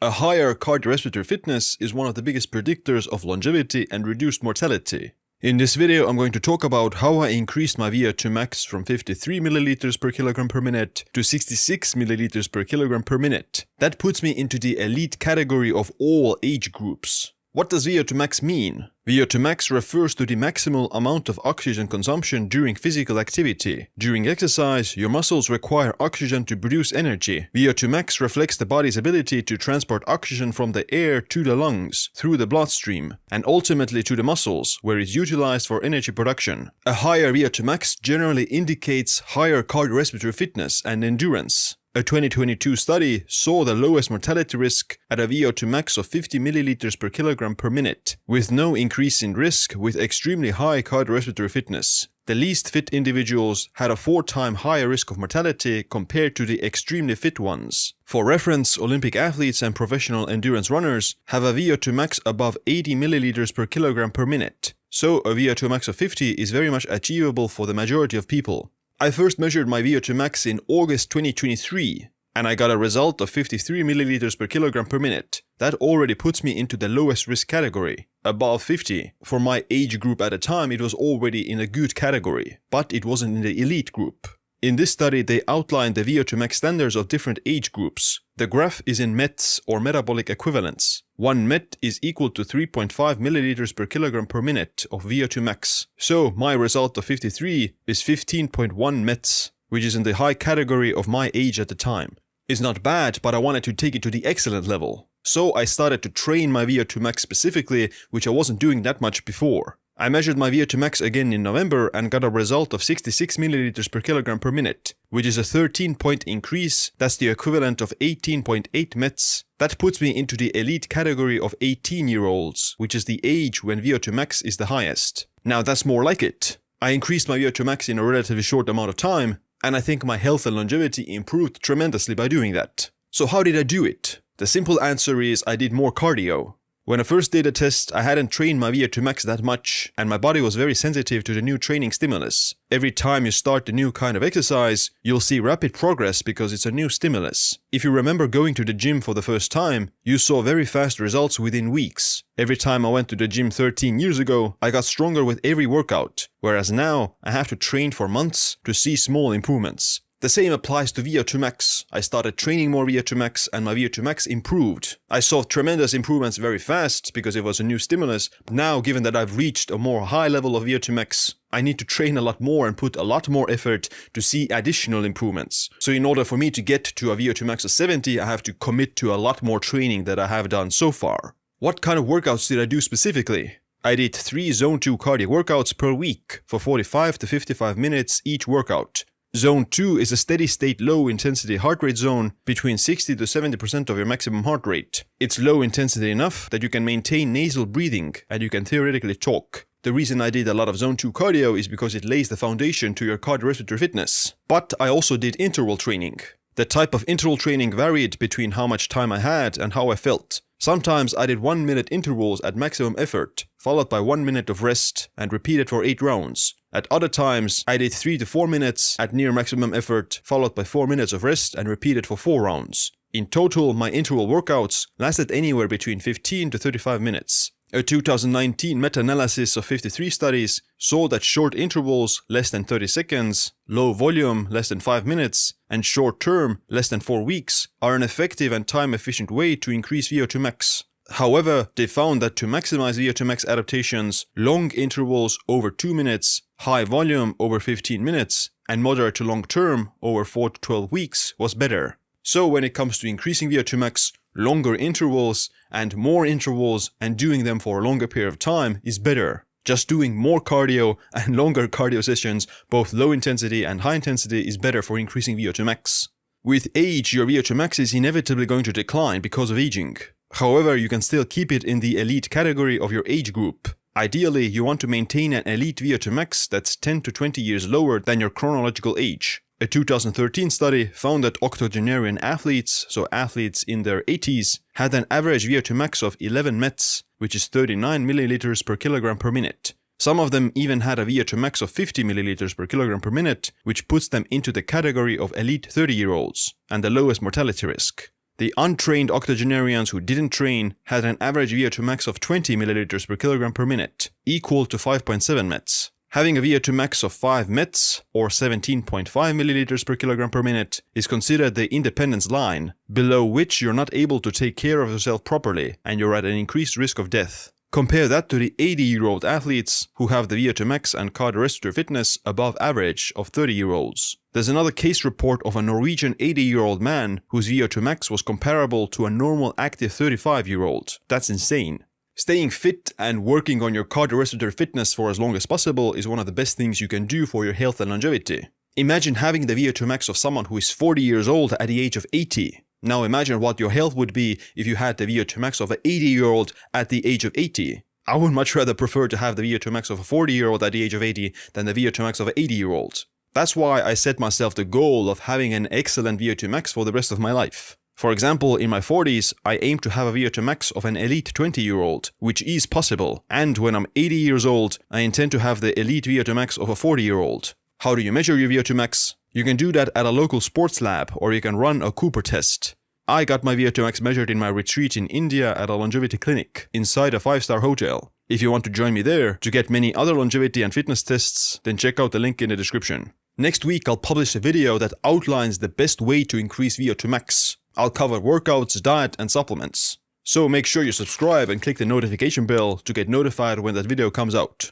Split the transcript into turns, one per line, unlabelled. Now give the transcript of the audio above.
A higher cardiorespiratory fitness is one of the biggest predictors of longevity and reduced mortality. In this video, I'm going to talk about how I increased my VO2 max from 53 milliliters per kilogram per minute to 66 milliliters per kilogram per minute. That puts me into the elite category of all age groups. What does VO2 max mean? VO2 max refers to the maximal amount of oxygen consumption during physical activity. During exercise, your muscles require oxygen to produce energy. VO2 max reflects the body's ability to transport oxygen from the air to the lungs, through the bloodstream, and ultimately to the muscles, where it's utilized for energy production. A higher VO2 max generally indicates higher cardiorespiratory fitness and endurance. A 2022 study saw the lowest mortality risk at a VO2 max of 50 milliliters per kilogram per minute, with no increase in risk with extremely high cardiorespiratory fitness. The least fit individuals had a 4-time higher risk of mortality compared to the extremely fit ones. For reference, Olympic athletes and professional endurance runners have a VO2 max above 80 milliliters per kilogram per minute, so a VO2 max of 50 is very much achievable for the majority of people. I first measured my VO2 max in August 2023, and I got a result of 53 milliliters per kilogram per minute. That already puts me into the lowest risk category, above 50. For my age group at the time, it was already in a good category, but it wasn't in the elite group. In this study, they outlined the VO2 max standards of different age groups. The graph is in METs, or metabolic equivalents. 1 MET is equal to 3.5 milliliters per kilogram per minute of VO2 max. So my result of 53 is 15.1 METs, which is in the high category of my age at the time. It's not bad, but I wanted to take it to the excellent level. So I started to train my VO2 max specifically, which I wasn't doing that much before. I measured my VO2 max again in November and got a result of 66 milliliters per kilogram per minute, which is a 13-point increase. That's the equivalent of 18.8 METs. That puts me into the elite category of 18-year-olds, which is the age when VO2 max is the highest. Now that's more like it. I increased my VO2 max in a relatively short amount of time, and I think my health and longevity improved tremendously by doing that. So how did I do it? The simple answer is I did more cardio. When I first did a test, I hadn't trained my VO2 max that much, and my body was very sensitive to the new training stimulus. Every time you start a new kind of exercise, you'll see rapid progress because it's a new stimulus. If you remember going to the gym for the first time, you saw very fast results within weeks. Every time I went to the gym 13 years ago, I got stronger with every workout, whereas now I have to train for months to see small improvements. The same applies to VO2 max. I started training more VO2 max and my VO2 max improved. I saw tremendous improvements very fast because it was a new stimulus. But now, given that I've reached a more high level of VO2 max, I need to train a lot more and put a lot more effort to see additional improvements. So in order for me to get to a VO2 max of 70, I have to commit to a lot more training than I have done so far. What kind of workouts did I do specifically? I did 3 Zone 2 cardio workouts per week for 45 to 55 minutes each workout. Zone 2 is a steady-state low-intensity heart rate zone between 60 to 70% of your maximum heart rate. It's low intensity enough that you can maintain nasal breathing and you can theoretically talk. The reason I did a lot of Zone 2 cardio is because it lays the foundation to your cardiorespiratory fitness. But I also did interval training. The type of interval training varied between how much time I had and how I felt. Sometimes I did 1-minute intervals at maximum effort, followed by 1 minute of rest and repeated for 8 rounds. At other times, I did 3 to 4 minutes at near maximum effort, followed by 4 minutes of rest and repeated for 4 rounds. In total, my interval workouts lasted anywhere between 15 to 35 minutes. A 2019 meta-analysis of 53 studies saw that short intervals, less than 30 seconds, low volume, less than 5 minutes, and short term, less than 4 weeks, are an effective and time-efficient way to increase VO2 max. However, they found that to maximize VO2 max adaptations, long intervals over 2 minutes, high volume over 15 minutes, and moderate to long term over 4 to 12 weeks was better. So when it comes to increasing VO2 max, longer intervals and more intervals and doing them for a longer period of time is better. Just doing more cardio and longer cardio sessions, both low intensity and high intensity, is better for increasing VO2 max. With age, your VO2 max is inevitably going to decline because of aging. However, you can still keep it in the elite category of your age group. Ideally, you want to maintain an elite VO2 max that's 10 to 20 years lower than your chronological age. A 2013 study found that octogenarian athletes, so athletes in their 80s, had an average VO2 max of 11 METs, which is 39 milliliters per kilogram per minute. Some of them even had a VO2 max of 50 milliliters per kilogram per minute, which puts them into the category of elite 30-year-olds and the lowest mortality risk. The untrained octogenarians who didn't train had an average VO2 max of 20 milliliters per kilogram per minute, equal to 5.7 mets. Having a VO2 max of 5 mets, or 17.5 milliliters per kilogram per minute, is considered the independence line, below which you're not able to take care of yourself properly and you're at an increased risk of death. Compare that to the 80-year-old athletes who have the VO2 max and cardiorespiratory fitness above average of 30-year-olds. There's another case report of a Norwegian 80-year-old man whose VO2 max was comparable to a normal active 35-year-old. That's insane. Staying fit and working on your cardiorespiratory fitness for as long as possible is one of the best things you can do for your health and longevity. Imagine having the VO2 max of someone who is 40 years old at the age of 80. Now imagine what your health would be if you had the VO2 max of an 80-year-old at the age of 80. I would much rather prefer to have the VO2 max of a 40-year-old at the age of 80 than the VO2 max of an 80-year-old. That's why I set myself the goal of having an excellent VO2 max for the rest of my life. For example, in my 40s, I aim to have a VO2 max of an elite 20-year-old, which is possible, and when I'm 80 years old, I intend to have the elite VO2 max of a 40-year-old. How do you measure your VO2 max? You can do that at a local sports lab, or you can run a Cooper test. I got my VO2 max measured in my retreat in India at a longevity clinic, inside a 5-star hotel. If you want to join me there to get many other longevity and fitness tests, then check out the link in the description. Next week I'll publish a video that outlines the best way to increase VO2 max. I'll cover workouts, diet, and supplements. So make sure you subscribe and click the notification bell to get notified when that video comes out.